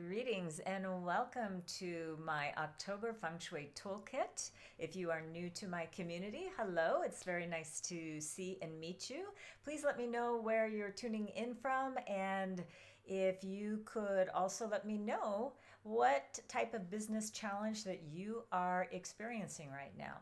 Greetings and welcome to my October Feng Shui Toolkit. If you are new to my community, hello, it's very nice to see and meet you. Please let me know where you're tuning in from, and if you could also let me know what type of business challenge that you are experiencing right now.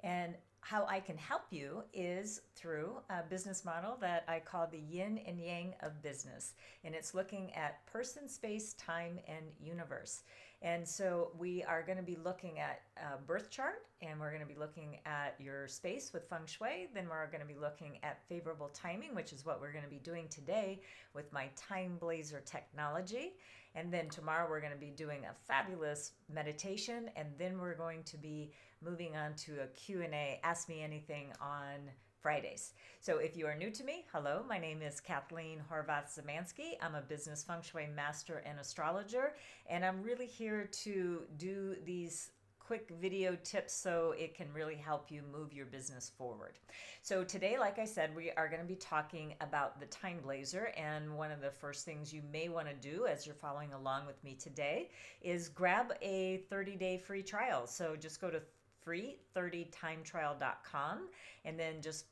And how I can help you is through a business model that I call the yin and yang of business. And it's looking at person, space, time, and universe. And so we are going to be looking at a birth chart, and we're going to be looking at your space with Feng Shui. Then we're going to be looking at favorable timing, which is what we're going to be doing today with my TimeBlazr technology. And then tomorrow we're going to be doing a fabulous meditation, and then we're going to be moving on to a Q&A, Ask Me Anything on Fridays. So if you are new to me, hello, my name is Kathleen Horvath-Zemansky. I'm a business feng shui master and astrologer, and I'm really here to do these quick video tips so it can really help you move your business forward. So today, like I said, we are going to be talking about the TimeBlazr, and one of the first things you may want to do as you're following along with me today is grab a 30-day free trial. So just go to free30timetrial.com and then just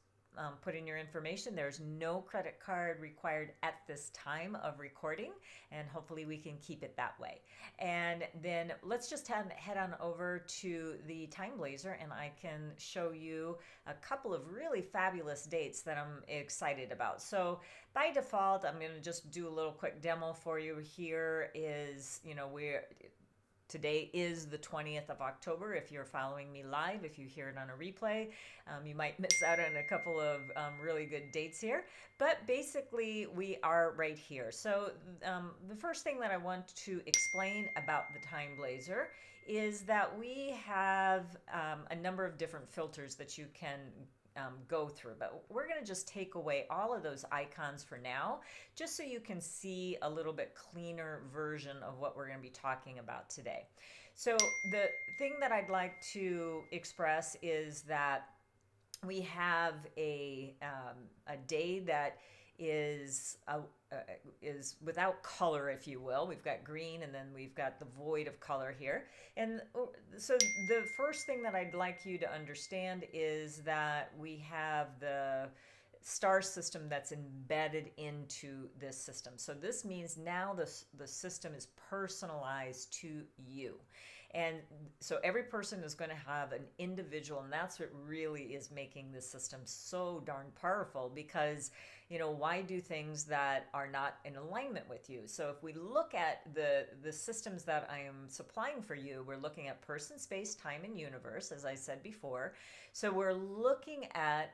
put in your information. There's no credit card required at this time of recording, and hopefully we can keep it that way. And then let's just head on over to the TimeBlazr, and I can show you a couple of really fabulous dates that I'm excited about. So by default, I'm going to just do a little quick demo for you. Here is, today is the 20th of October. If you're following me live, if you hear it on a replay, you might miss out on a couple of really good dates here. But basically, we are right here. So the first thing that I want to explain about the TimeBlazr is that we have a number of different filters that you can go through, but we're going to just take away all of those icons for now, just so you can see a little bit cleaner version of what we're going to be talking about today. So the thing that I'd like to express is that we have a day that is without color, if you will. We've got green, and then we've got the void of color here. And so the first thing that I'd like you to understand is that we have the star system that's embedded into this system. So this means now the system is personalized to you. And so every person is going to have an individual, and that's what really is making this system so darn powerful, because why do things that are not in alignment with you? So if we look at the systems that I am supplying for you, we're looking at person, space, time, and universe, as I said before. So we're looking at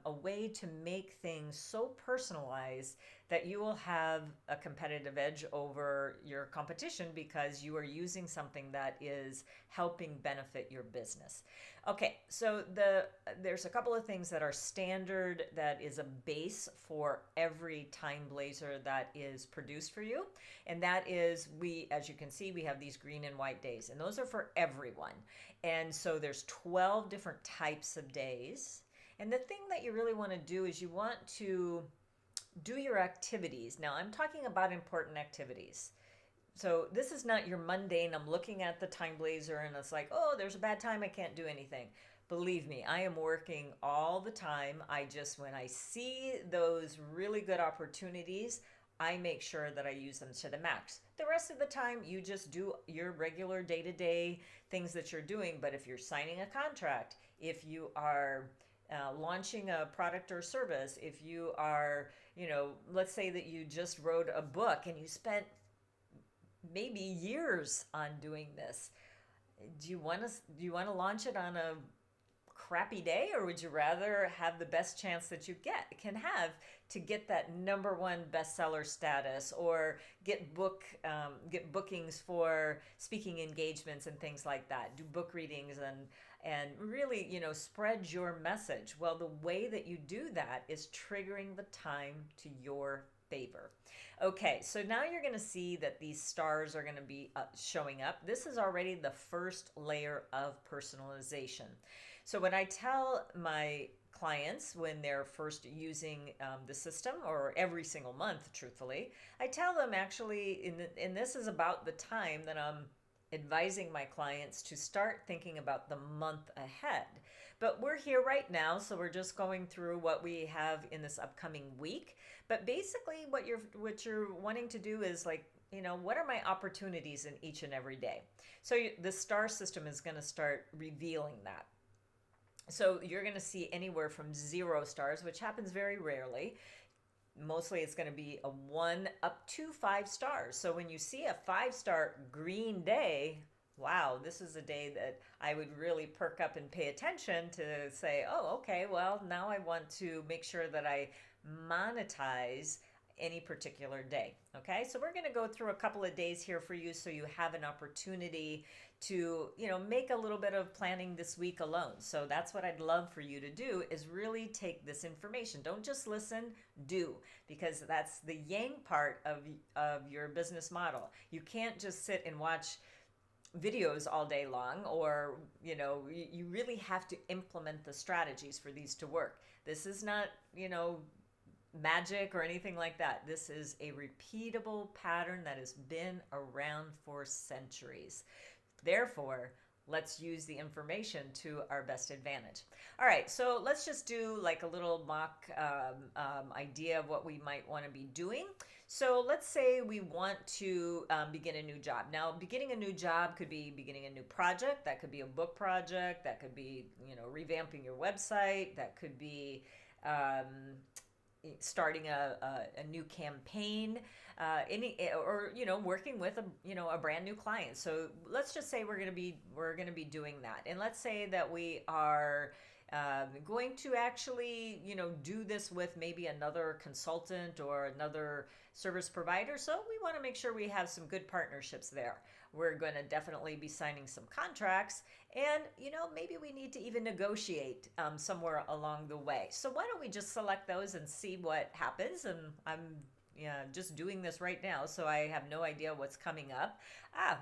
a way to make things so personalized that you will have a competitive edge over your competition, because you are using something that is helping benefit your business. Okay, so there's a couple of things that are standard, that is a base for every TimeBlazr that is produced for you. And that is, as you can see, we have these green and white days, and those are for everyone. And so there's 12 different types of days. And the thing that you really want to do is you want to do your activities. Now, I'm talking about important activities. So this is not your mundane, I'm looking at the TimeBlazr and it's like, oh, there's a bad time, I can't do anything. Believe me, I am working all the time. When I see those really good opportunities, I make sure that I use them to the max. The rest of the time, you just do your regular day-to-day things that you're doing. But if you're signing a contract, if you are launching a product or service, if you are, let's say that you just wrote a book and you spent maybe years on doing this, do you want to launch it on a crappy day, or would you rather have the best chance that you can have to get that #1 bestseller status, or get bookings for speaking engagements and things like that, do book readings and really spread your message? Well, the way that you do that is triggering the time to your favor. Okay, so now you're going to see that these stars are going to be showing up. This is already the first layer of personalization. So when I tell my clients when they're first using the system, or every single month, truthfully, I tell them actually, and this is about the time that I'm advising my clients to start thinking about the month ahead. But we're here right now, so we're just going through what we have in this upcoming week. But basically, what you're wanting to do is like, what are my opportunities in each and every day? So the star system is going to start revealing that. So you're going to see anywhere from 0 stars, which happens very rarely. Mostly it's going to be a 1 up to 5 stars. So when you see a 5-star green day, wow, this is a day that I would really perk up and pay attention to say, oh, okay, well, now I want to make sure that I monetize any particular day. Okay, so we're going to go through a couple of days here for you so you have an opportunity to, make a little bit of planning this week alone. So that's what I'd love for you to do, is really take this information. Don't just listen, do, because that's the yang part of your business model. You can't just sit and watch videos all day long, or you really have to implement the strategies for these to work. This is not magic or anything like that. This is a repeatable pattern that has been around for centuries. Therefore, let's use the information to our best advantage. All right, so let's just do like a little mock idea of what we might want to be doing. So let's say we want to begin a new job. Now, beginning a new job could be beginning a new project. That could be a book project. That could be, revamping your website. That could be starting a new campaign, working with a brand new client. So let's just say we're going to be doing that, and let's say that we are going to actually do this with maybe another consultant or another service provider. So we want to make sure we have some good partnerships there. We're going to definitely be signing some contracts, and maybe we need to even negotiate somewhere along the way. So why don't we just select those and see what happens? And I'm just doing this right now, so I have no idea what's coming up.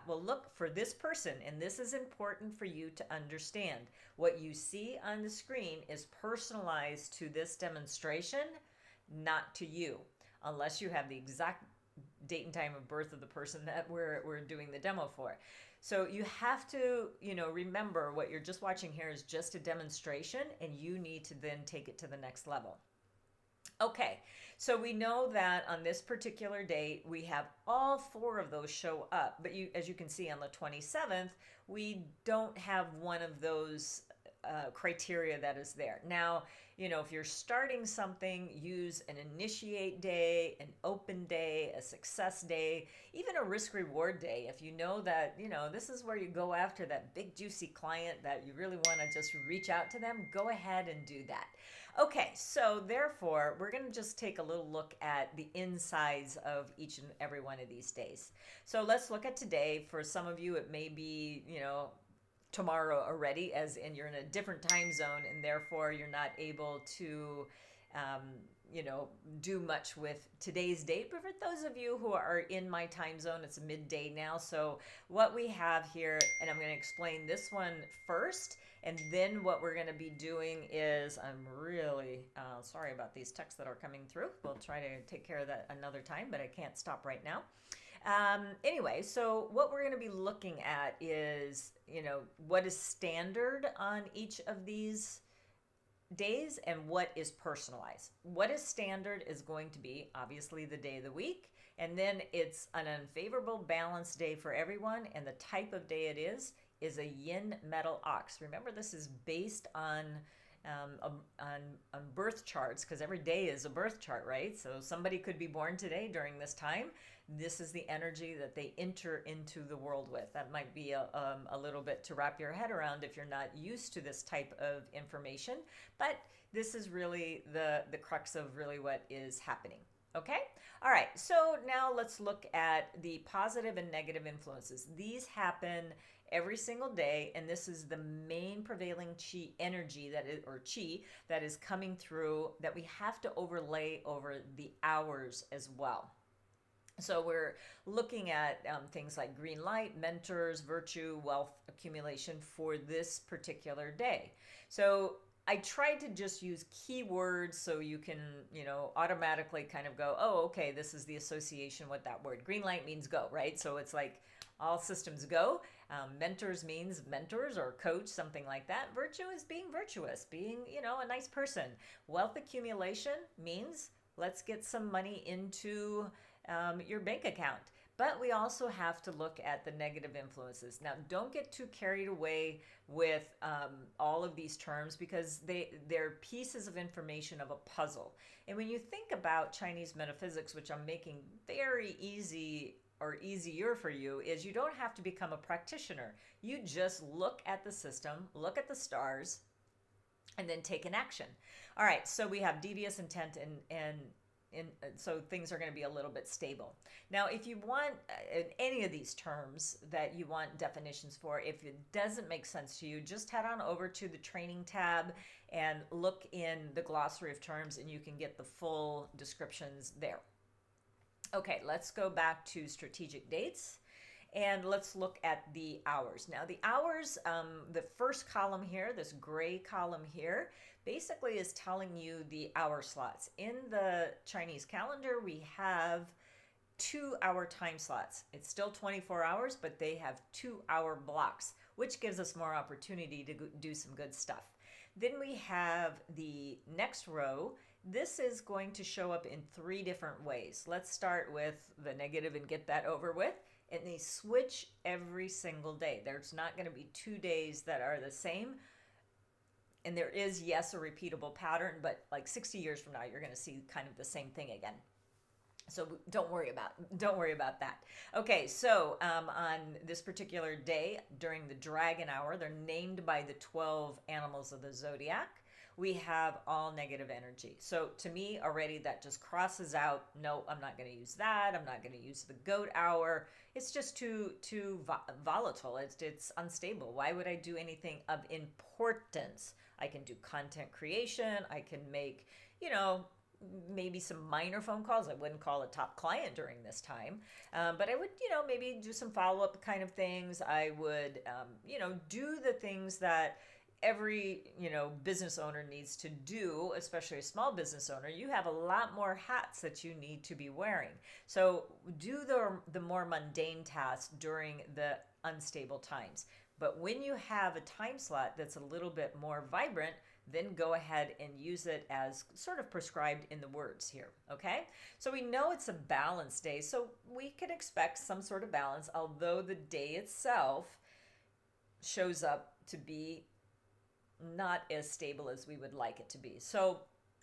Well, look for this person, and this is important for you to understand. What you see on the screen is personalized to this demonstration, not to you, unless you have the exact date and time of birth of the person that we're doing the demo for. So you have to, remember what you're just watching here is just a demonstration, and you need to then take it to the next level. Okay, so we know that on this particular date, we have all 4 of those show up. But as you can see on the 27th, we don't have one of those criteria that is there. Now, if you're starting something, use an initiate day, an open day, a success day, even a risk reward day. If you know that, this is where you go after that big juicy client that you really want to just reach out to them, go ahead and do that. Okay, so therefore, we're going to just take a little look at the insides of each and every one of these days. So let's look at today. For some of you, it may be, tomorrow already, as in you're in a different time zone, and therefore you're not able to do much with today's date. But for those of you who are in my time zone, it's midday now. So what we have here, and I'm going to explain this one first, and then what we're going to be doing is, I'm really sorry about these texts that are coming through. We'll try to take care of that another time, but I can't stop right now. Anyway, so what we're going to be looking at is, what is standard on each of these days and what is personalized. What is standard is going to be obviously the day of the week, and then it's an unfavorable balance day for everyone, and the type of day it is a yin metal ox. Remember, this is based on birth charts, because every day is a birth chart, right? So somebody could be born today during this time. This is the energy that they enter into the world with. That might be a little bit to wrap your head around if you're not used to this type of information, but this is really the crux of really what is happening. Okay? All right, so now let's look at the positive and negative influences. These happen every single day, and this is the main prevailing chi energy that is coming through, that we have to overlay over the hours as well. So we're looking at things like green light, mentors, virtue, wealth accumulation for this particular day. So I tried to just use keywords so you can, automatically kind of go, oh, okay, this is the association with that word. Green light means go, right? So it's like all systems go. Mentors means mentors or coach, something like that. Virtue is being virtuous, being, a nice person. Wealth accumulation means let's get some money into your bank account. But we also have to look at the negative influences. Now, don't get too carried away with all of these terms because they're pieces of information of a puzzle. And when you think about Chinese metaphysics, which I'm making very easy or easier for you, is you don't have to become a practitioner. You just look at the system, look at the stars, and then take an action. All right, so we have devious intent and so things are going to be a little bit stable. Now, if you want any of these terms that you want definitions for, if it doesn't make sense to you, just head on over to the training tab and look in the glossary of terms and you can get the full descriptions there. Okay, let's go back to strategic dates. And let's look at the hours. Now the hours, the first column here, this gray column here, basically is telling you the hour slots. In the Chinese calendar, we have 2-hour time slots. It's still 24 hours, but they have 2-hour blocks, which gives us more opportunity to do some good stuff. Then we have the next row. This is going to show up in 3 different ways. Let's start with the negative and get that over with. And they switch every single day. There's not going to be 2 days that are the same. And there is, yes, a repeatable pattern, but like 60 years from now, you're going to see kind of the same thing again. So don't worry about that. Okay, so on this particular day during the dragon hour, they're named by the 12 animals of the zodiac. We have all negative energy. So to me already that just crosses out, no, I'm not going to use that. I'm not going to use the goat hour. It's just too volatile. It's unstable. Why would I do anything of importance? I can do content creation. I can make, maybe some minor phone calls. I wouldn't call a top client during this time, but I would, maybe do some follow-up kind of things. I would, do the things that every business owner needs to do, especially a small business owner. You have a lot more hats that you need to be wearing. So do the more mundane tasks during the unstable times. But when you have a time slot that's a little bit more vibrant, then go ahead and use it as sort of prescribed in the words here, okay? So we know it's a balanced day, so we can expect some sort of balance, although the day itself shows up to be not as stable as we would like it to be. So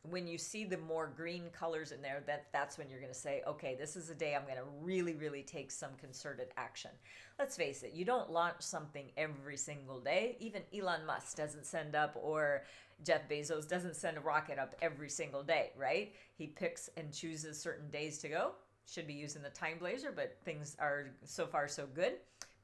when you see the more green colors in there, that's when you're going to say, okay, this is a day I'm going to really, really take some concerted action. Let's face it, you don't launch something every single day. Even Elon Musk doesn't send up, or Jeff Bezos doesn't send a rocket up every single day, right? He picks and chooses certain days to go. Should be using the TimeBlazr, but things are so far so good.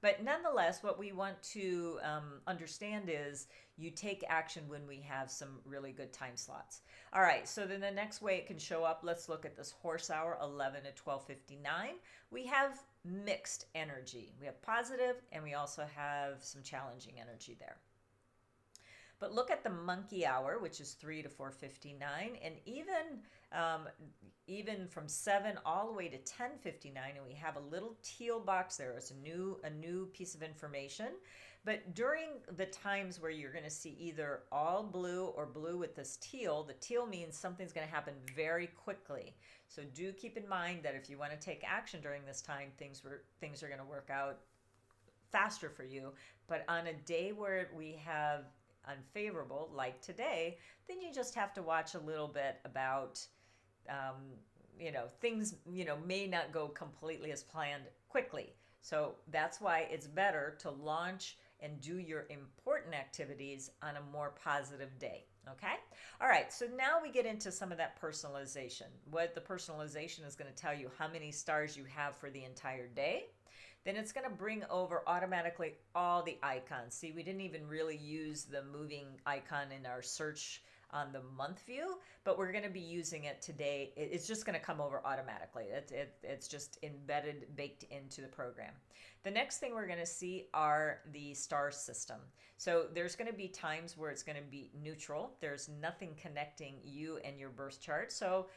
But nonetheless, what we want to understand is you take action when we have some really good time slots. All right, so then the next way it can show up, let's look at this horse hour, 11 to 12:59. We have mixed energy. We have positive, and we also have some challenging energy there. But look at the monkey hour, which is 3 to 4:59, and even from 7 all the way to 10:59, and we have a little teal box there. It's a new piece of information. But during the times where you're going to see either all blue or blue with this teal, the teal means something's going to happen very quickly. So do keep in mind that if you want to take action during this time, things are going to work out faster for you. But on a day where we have unfavorable, like today, then you just have to watch a little bit about things may not go completely as planned quickly. So that's why it's better to launch and do your important activities on a more positive day. Okay? All right, so now we get into some of that personalization. What the personalization is going to tell you how many stars you have for the entire day. Then it's going to bring over automatically all the icons. See, we didn't even really use the moving icon in our search on the month view, but we're going to be using it today. It's just going to come over automatically. It's just embedded, baked into the program. The next thing we're going to see are the star system. So there's going to be times where it's going to be neutral. There's nothing connecting you and your birth chart. So,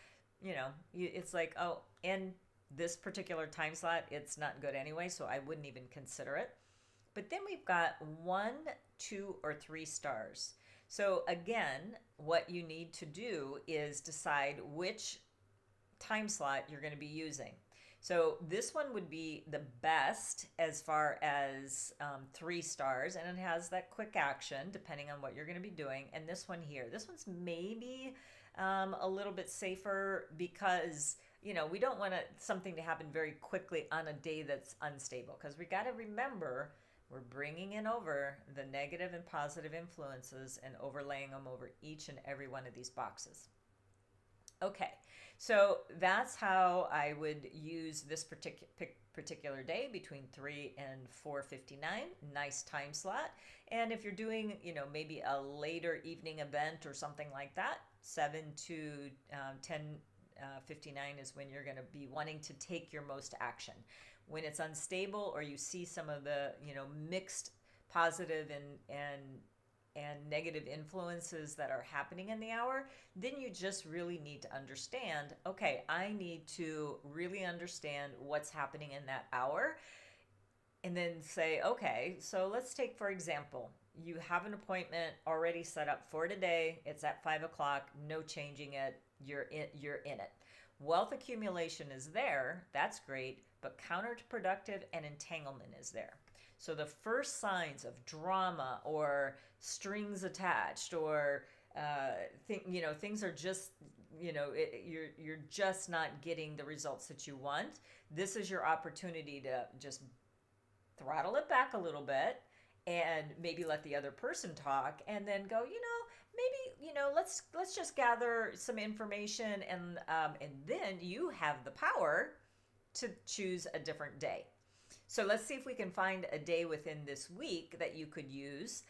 it's like, oh, in this particular time slot, it's not good anyway, so I wouldn't even consider it. But then we've got 1, 2, or 3 stars. So again, what you need to do is decide which time slot you're going to be using. So this one would be the best as far as 3 stars, and it has that quick action depending on what you're going to be doing. And this one here, this one's maybe a little bit safer because we don't want something to happen very quickly on a day that's unstable, because we got to remember we're bringing in over the negative and positive influences and overlaying them over each and every one of these boxes. Okay, so that's how I would use this particular day between 3 and 4:59. Nice time slot. And if you're doing, maybe a later evening event or something like that, 7 to 10:59 is when you're going to be wanting to take your most action. When it's unstable or you see some of the, mixed positive and negative influences that are happening in the hour, then you just really need to understand, okay, I need to really understand what's happening in that hour. And then say, okay, so let's take, for example, you have an appointment already set up for today. It's at 5 o'clock, no changing it. You're in it. Wealth accumulation is there. That's great. But counterproductive and entanglement is there. So the first signs of drama or strings attached or things are just, you're just not getting the results that you want. This is your opportunity to just throttle it back a little bit and maybe let the other person talk, and then go, maybe, let's just gather some information, and then you have the power to choose a different day. So let's see if we can find a day within this week that you could use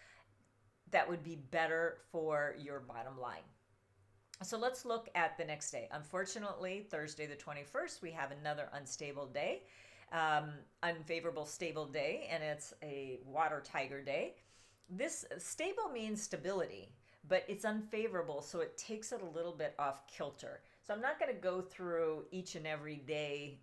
that would be better for your bottom line. So let's look at the next day. Unfortunately, Thursday the 21st, we have another unstable day, unfavorable stable day, and it's a water tiger day. This stable means stability, but it's unfavorable, so it takes it a little bit off kilter. So I'm not going to go through each and every day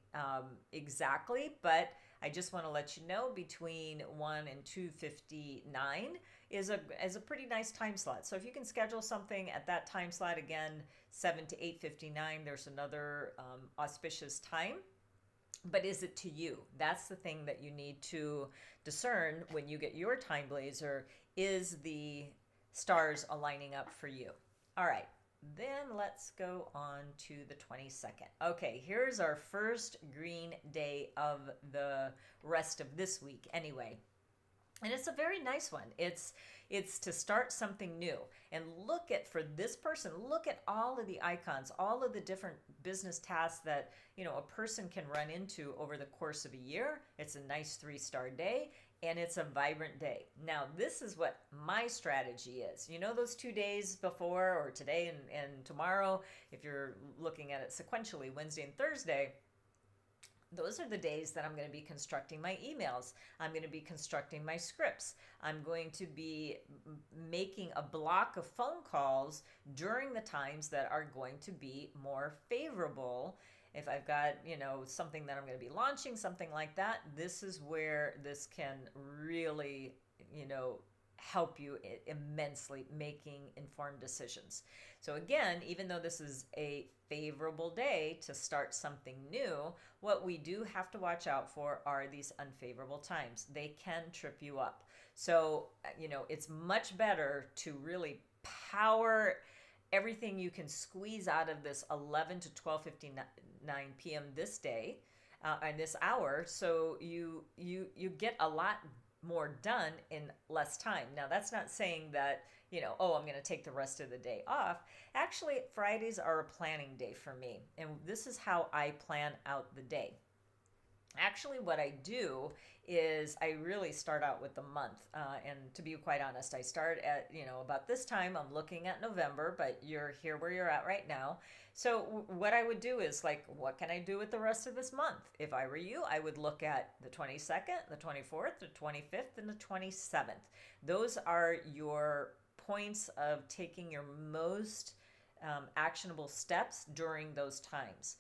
exactly, but I just want to let you know between 1 and 2:59 is a pretty nice time slot. So if you can schedule something at that time slot, again, 7 to 8:59, there's another auspicious time. But is it to you? That's the thing that you need to discern when you get your TimeBlazr. Is the stars aligning up for you? All right. Then let's go on to the 22nd. Okay, here's our first green day of the rest of this week anyway. And it's a very nice one. It's to start something new. And for this person, look at all of the icons, all of the different business tasks that, a person can run into over the course of a year. It's a nice 3-star day. And it's a vibrant day. Now, this is what my strategy is. Those 2 days before, or today and tomorrow, if you're looking at it sequentially, Wednesday and Thursday, those are the days that I'm going to be constructing my emails. I'm going to be constructing my scripts. I'm going to be making a block of phone calls during the times that are going to be more favorable. If I've got, something that I'm going to be launching, something like that, this is where this can really, help you immensely making informed decisions. So again, even though this is a favorable day to start something new, what we do have to watch out for are these unfavorable times. They can trip you up. So, it's much better to really power everything you can squeeze out of this 11 to 12:59 p.m. this day and this hour, so you get a lot more done in less time. Now, that's not saying that, I'm going to take the rest of the day off. Actually, Fridays are a planning day for me, and this is how I plan out the day. Actually, what I do is I really start out with the month. And to be quite honest, I start at, about this time. I'm looking at November, but you're here where you're at right now. So, what I would do is like, what can I do with the rest of this month? If I were you, I would look at the 22nd, the 24th, the 25th, and the 27th. Those are your points of taking your most actionable steps during those times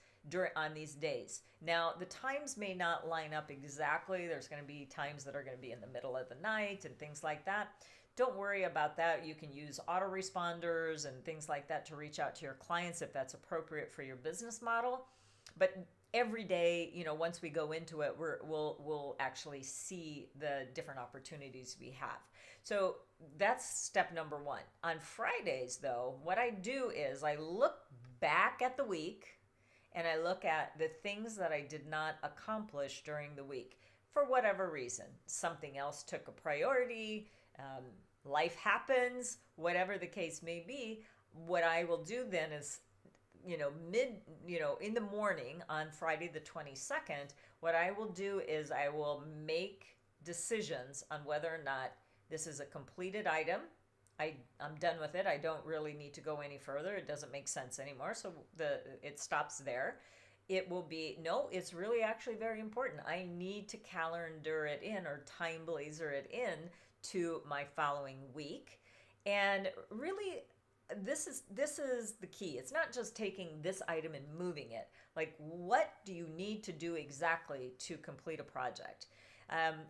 on these days. Now, the times may not line up exactly. There's going to be times that are going to be in the middle of the night and things like that. Don't worry about that. You can use autoresponders and things like that to reach out to your clients if that's appropriate for your business model. But every day, once we go into it, we'll actually see the different opportunities we have. So that's step number one. On Fridays, though, what I do is I look back at the week and I look at the things that I did not accomplish during the week for whatever reason. Something else took a priority, life happens, whatever the case may be. What I will do then is, in the morning on Friday the 22nd, what I will do is I will make decisions on whether or not this is a completed item. I'm done with it. I don't really need to go any further. It doesn't make sense anymore. So it stops there. It will be, no, it's really actually very important. I need to calendar it in or TimeBlazr it in to my following week. And really, this is the key. It's not just taking this item and moving it. Like, what do you need to do exactly to complete a project?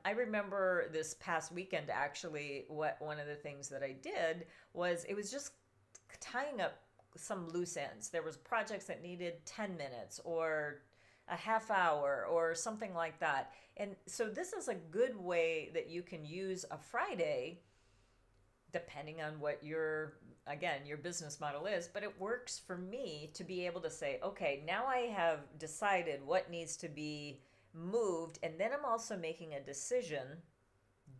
I remember this past weekend, actually, one of the things that I did was it was just tying up some loose ends. There was projects that needed 10 minutes or a half hour or something like that. And so this is a good way that you can use a Friday, depending on what your business model is. But it works for me to be able to say, okay, now I have decided what needs to be moved, and then I'm also making a decision.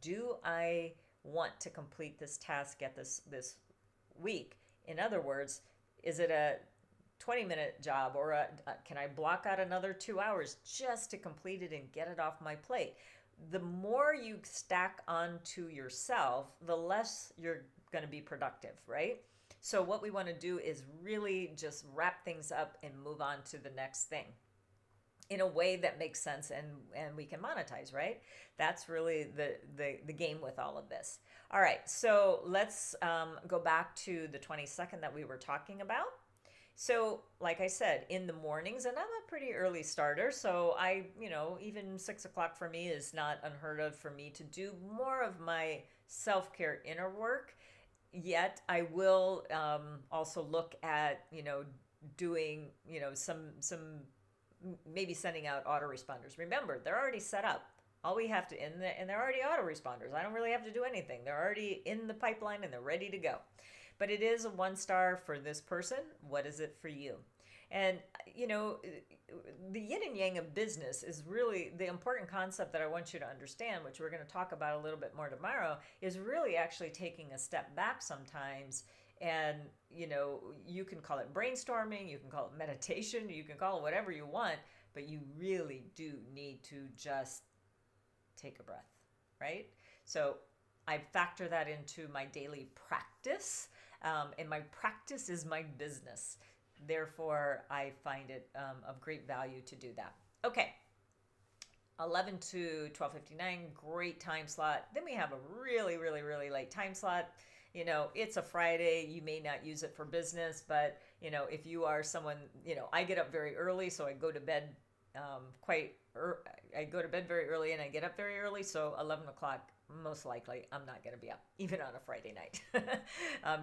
Do I want to complete this task at this week? In other words, is it a 20-minute job, or can I block out another 2 hours just to complete it and get it off my plate? The more you stack onto yourself, the less you're going to be productive, right? So what we want to do is really just wrap things up and move on to the next thing in a way that makes sense and we can monetize, right? That's really the game with all of this. All right, so let's go back to the 22nd that we were talking about. So like I said, in the mornings, and I'm a pretty early starter, so I, even 6 o'clock for me is not unheard of for me to do more of my self-care inner work. Yet I will also look at, doing, some maybe sending out autoresponders. Remember, they're already set up. All we have to, and they're already autoresponders. I don't really have to do anything. They're already in the pipeline and they're ready to go. But it is a 1-star for this person. What is it for you? And, the yin and yang of business is really the important concept that I want you to understand, which we're going to talk about a little bit more tomorrow, is really actually taking a step back sometimes. And, you can call it brainstorming, you can call it meditation, you can call it whatever you want, but you really do need to just take a breath, right? So I factor that into my daily practice, and my practice is my business. Therefore, I find it of great value to do that. Okay, 11 to 12:59, great time slot. Then we have a really, really, really late time slot. It's a Friday. You may not use it for business, but, if you are someone, I get up very early, so I go to bed I go to bed very early and I get up very early. So 11 o'clock, most likely, I'm not going to be up, even on a Friday night,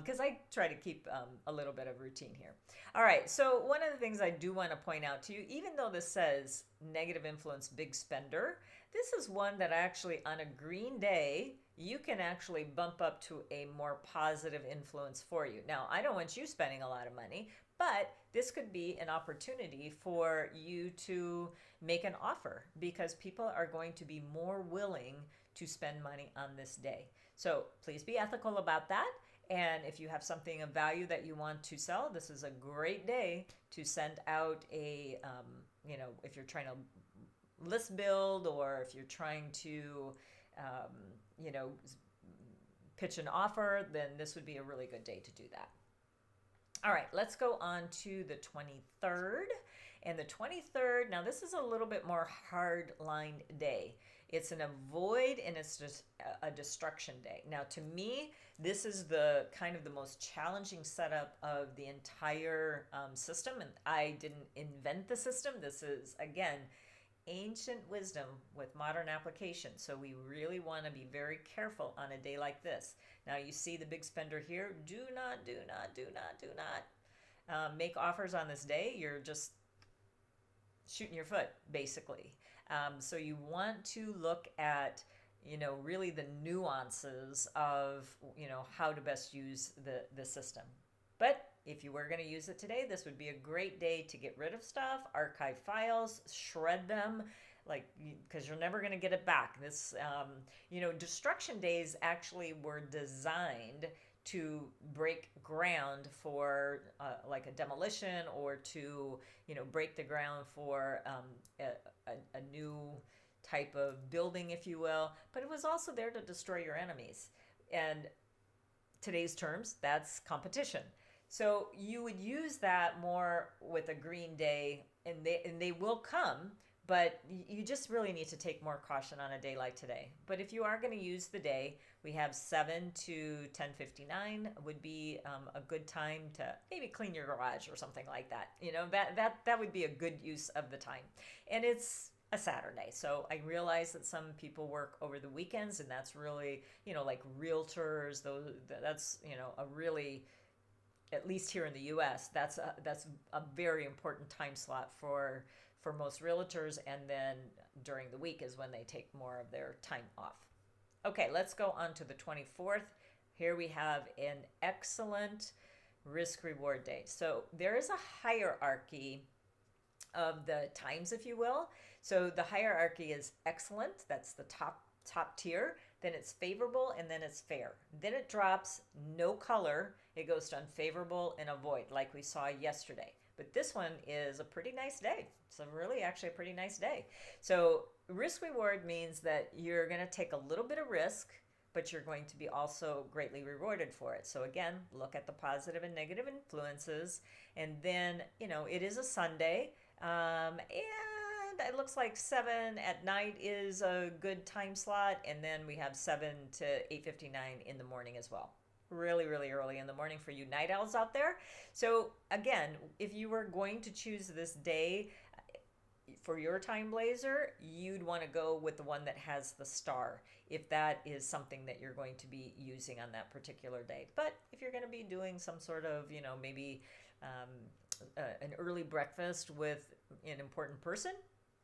because I try to keep a little bit of routine here. All right. So one of the things I do want to point out to you, even though this says negative influence, big spender, this is one that actually on a green day, you can actually bump up to a more positive influence for you. Now, I don't want you spending a lot of money, but this could be an opportunity for you to make an offer because people are going to be more willing to spend money on this day. So please be ethical about that. And if you have something of value that you want to sell, this is a great day to send out a, if you're trying to list build, or if you're trying to, um, you know, pitch an offer, then this would be a really good day to do that. All right, let's go on to the 23rd. And the 23rd, now this is a little bit more hard-lined day. It's an avoid and it's just a destruction day. Now, to me, this is the kind of the most challenging setup of the entire system. And I didn't invent the system. This is, again, ancient wisdom with modern application. So we really want to be very careful on a day like this. Now, you see the big spender here. Do not make offers on this day. You're just shooting your foot, basically. So you want to look at, really the nuances of, how to best use the system. But if you were going to use it today, this would be a great day to get rid of stuff, archive files, shred them, because you're never going to get it back. This, destruction days actually were designed to break ground for like a demolition, or to break the ground for a new type of building, if you will. But it was also there to destroy your enemies. And today's terms, that's competition. So you would use that more with a green day, and they will come. But you just really need to take more caution on a day like today. But if you are going to use the day, we have 7 to 10:59 would be a good time to maybe clean your garage or something like that. That would be a good use of the time. And it's a Saturday. So I realize that some people work over the weekends, and that's really, like realtors, that's, a really, at least here in the US, that's a very important time slot for most realtors, and then during the week is when they take more of their time off. Okay, let's go on to the 24th. Here we have an excellent risk-reward day. So there is a hierarchy of the times, if you will. So the hierarchy is excellent, that's the top tier, then it's favorable, and then it's fair. Then it drops no color, it goes to unfavorable and avoid, like we saw yesterday. But this one is a pretty nice day. It's really actually a pretty nice day. So risk reward means that you're going to take a little bit of risk, but you're going to be also greatly rewarded for it. So again, look at the positive and negative influences. And then, it is a Sunday. And it looks like 7 at night is a good time slot. And then we have 7 to 8:59 in the morning as well. Really, really early in the morning for you night owls out there. So again, if you were going to choose this day for your TimeBlazr, you'd want to go with the one that has the star, if that is something that you're going to be using on that particular day. But if you're going to be doing some sort of, maybe an early breakfast with an important person,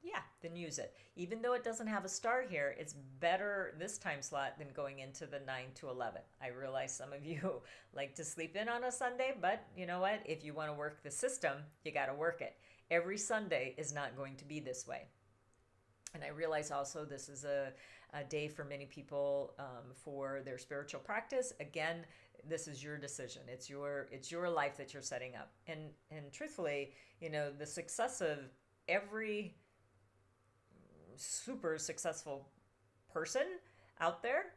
yeah, then use it. Even though it doesn't have a star here, it's better this time slot than going into the 9 to 11. I realize some of you like to sleep in on a Sunday, but you know what? If you want to work the system, you got to work it. Every Sunday is not going to be this way. And I realize also this is a day for many people for their spiritual practice. Again, this is your decision. It's your life that you're setting up. And truthfully, the success of every super successful person out there,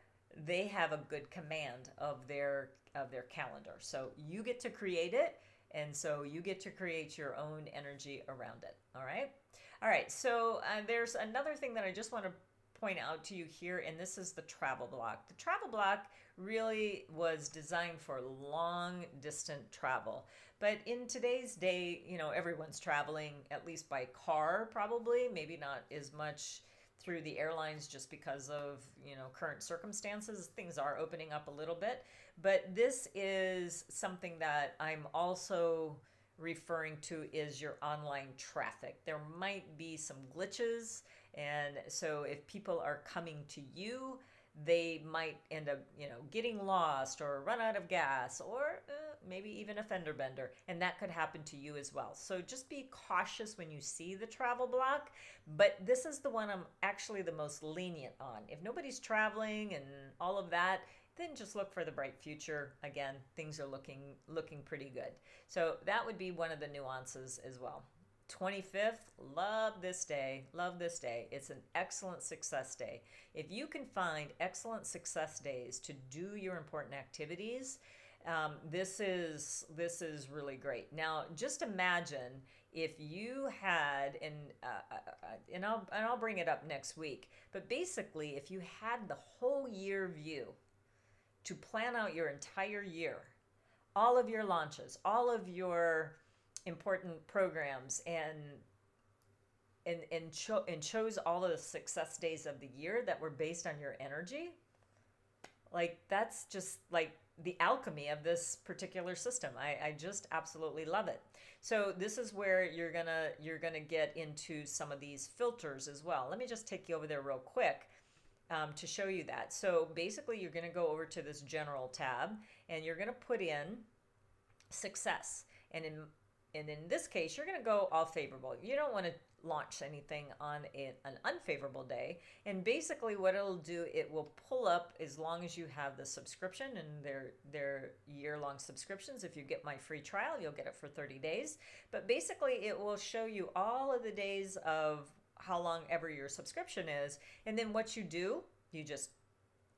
they have a good command of their calendar. So you get to create it, and so you get to create your own energy around it. All right. So there's another thing that I just want to point out to you here, and this is the travel block. The travel block really was designed for long distant travel. But in today's day, everyone's traveling at least by car, probably, maybe not as much through the airlines just because of, current circumstances. Things are opening up a little bit. But this is something that I'm also referring to is your online traffic. There might be some glitches. And so if people are coming to you, they might end up, getting lost or run out of gas, or maybe even a fender bender. And that could happen to you as well. So just be cautious when you see the travel block. But this is the one I'm actually the most lenient on. If nobody's traveling and all of that, then just look for the bright future. Again, things are looking pretty good. So that would be one of the nuances as well. 25th, love this day. Love this day. It's an excellent success day. If you can find excellent success days to do your important activities, this is really great. Now, just imagine if you had, and I'll bring it up next week. But basically, if you had the whole year view to plan out your entire year, all of your launches, all of your important programs, and chose all of the success days of the year that were based on your energy, like that's just like the alchemy of this particular system. I just absolutely love it. So this is where you're gonna get into some of these filters as well. Let me just take you over there real quick to show you that. So basically, you're gonna go over to this general tab, and you're gonna put in success, and in this case, you're going to go all favorable. You don't want to launch anything on an unfavorable day. And basically what it'll do, it will pull up, as long as you have the subscription, and they're year-long subscriptions. If you get my free trial, you'll get it for 30 days. But basically it will show you all of the days of how long ever your subscription is. And then what you do, you just,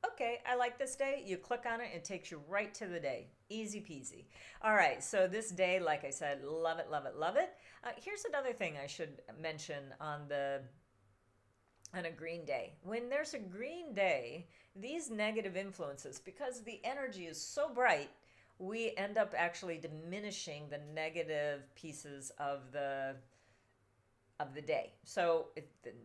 okay, I like this day. You click on it, it takes you right to the day. Easy peasy. All right, so this day, like I said, love it, love it, love it. Here's another thing I should mention on a green day. When there's a green day, these negative influences, because the energy is so bright, we end up actually diminishing the negative pieces of the day. So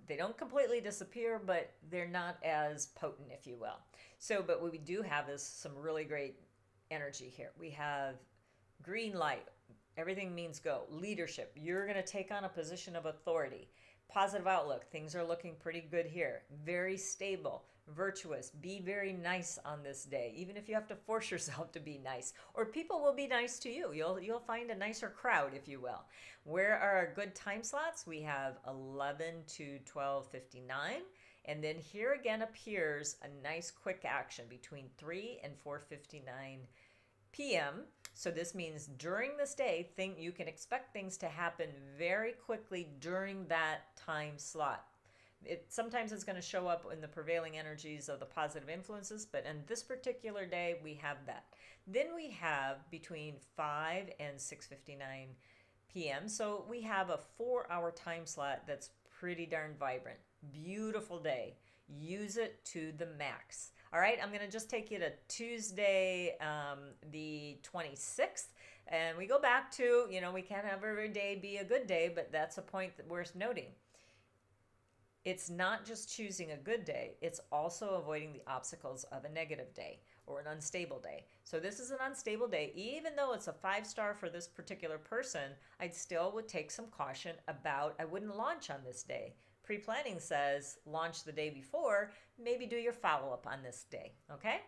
they don't completely disappear, but they're not as potent, if you will. So, but what we do have is some really great energy here. We have green light. Everything means go. Leadership. You're going to take on a position of authority. Positive outlook. Things are looking pretty good here. Very stable. Virtuous. Be very nice on this day, even if you have to force yourself to be nice, or people will be nice to you. You'll find a nicer crowd, if you will. Where are our good time slots? We have 11 to 12:59, and then here again appears a nice quick action between 3 and 4:59 p.m. So this means during this day, you can expect things to happen very quickly during that time slot. Sometimes it's going to show up in the prevailing energies of the positive influences, but in this particular day, we have that. Then we have between 5 and 6:59 p.m. So we have a 4-hour time slot that's pretty darn vibrant. Beautiful day. Use it to the max. All right, I'm going to just take you to Tuesday, the 26th. And we go back to, we can't have every day be a good day, but that's a point that worth noting. It's not just choosing a good day, it's also avoiding the obstacles of a negative day or an unstable day. So this is an unstable day. Even though it's a 5-star for this particular person, I still would take some caution about, I wouldn't launch on this day. Pre-planning says launch the day before, maybe do your follow-up on this day, okay?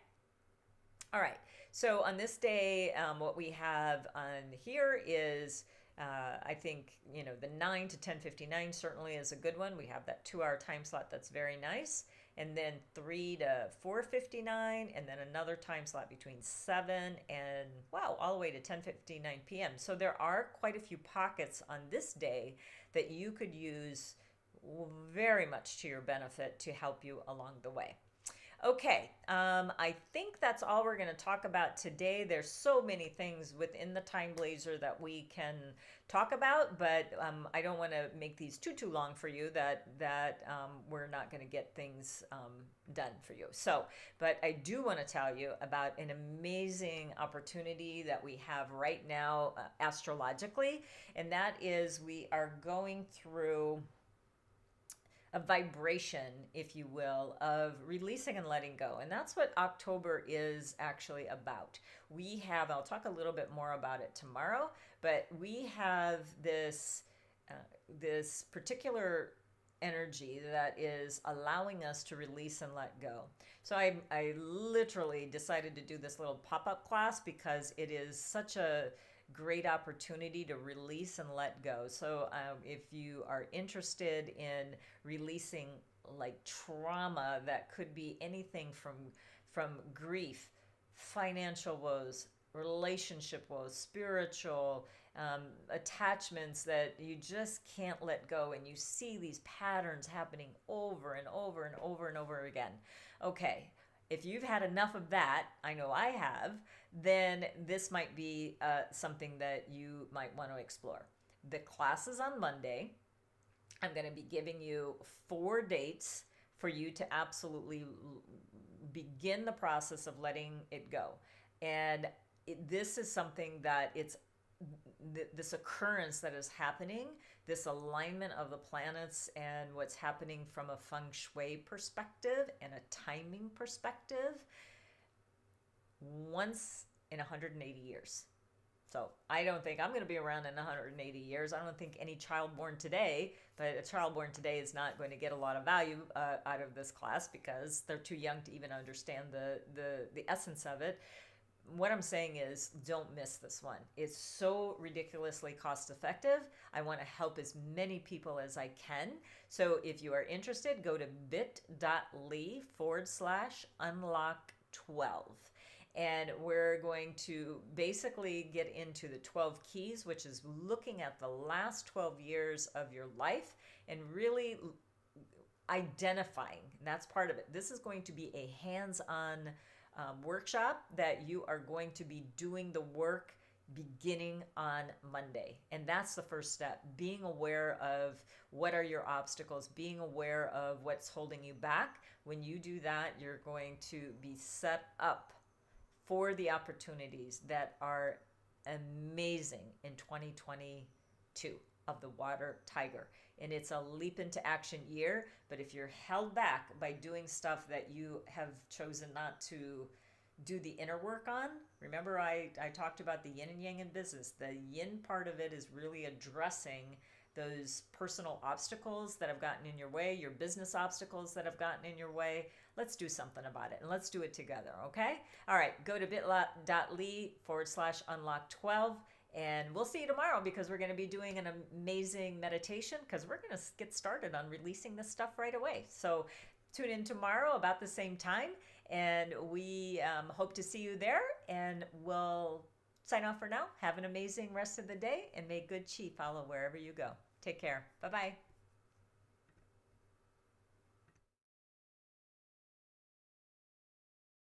All right, so on this day, what we have on here is I think, the 9 to 10:59 certainly is a good one. We have that 2-hour time slot that's very nice. And then 3 to 4:59, and then another time slot between 7 and, all the way to 10:59 p.m. So there are quite a few pockets on this day that you could use very much to your benefit to help you along the way. Okay, I think that's all we're going to talk about today. There's so many things within the TimeBlazr that we can talk about, but I don't want to make these too long for you that we're not going to get things done for you. So, but I do want to tell you about an amazing opportunity that we have right now astrologically, and that is we are going through a vibration, if you will, of releasing and letting go. And that's what October is actually about. I'll talk a little bit more about it tomorrow, but we have this particular energy that is allowing us to release and let go. So I literally decided to do this little pop-up class because it is such a great opportunity to release and let go. So if you are interested in releasing like trauma, that could be anything from grief, financial woes, relationship woes, spiritual, attachments that you just can't let go, and you see these patterns happening over and over and over and over again. Okay, if you've had enough of that, I know I have, then this might be something that you might want to explore. The class is on Monday. I'm going to be giving you 4 dates for you to absolutely begin the process of letting it go. And this is something that this occurrence that is happening, this alignment of the planets and what's happening from a feng shui perspective and a timing perspective, once in 180 years. So I don't think I'm going to be around in 180 years. I don't think any child born today, but a child born today is not going to get a lot of value out of this class because they're too young to even understand the essence of it. What I'm saying is, don't miss this one. It's so ridiculously cost effective. I want to help as many people as I can. So if you are interested, go to bit.ly/unlock12. And we're going to basically get into the 12 keys, which is looking at the last 12 years of your life and really identifying. And that's part of it. This is going to be a hands-on workshop that you are going to be doing the work beginning on Monday. And that's the first step, being aware of what are your obstacles, being aware of what's holding you back. When you do that, you're going to be set up for the opportunities that are amazing in 2022 of the Water Tiger. And it's a leap into action year, but if you're held back by doing stuff that you have chosen not to do the inner work on, remember I talked about the yin and yang in business. The yin part of it is really addressing those personal obstacles that have gotten in your way, your business obstacles that have gotten in your way. Let's do something about it, and let's do it together, okay? All right, go to bit.ly/unlock12, and we'll see you tomorrow because we're going to be doing an amazing meditation because we're going to get started on releasing this stuff right away. So tune in tomorrow about the same time, and we hope to see you there, and we'll sign off for now. Have an amazing rest of the day, and may good chi follow wherever you go. Take care. Bye-bye.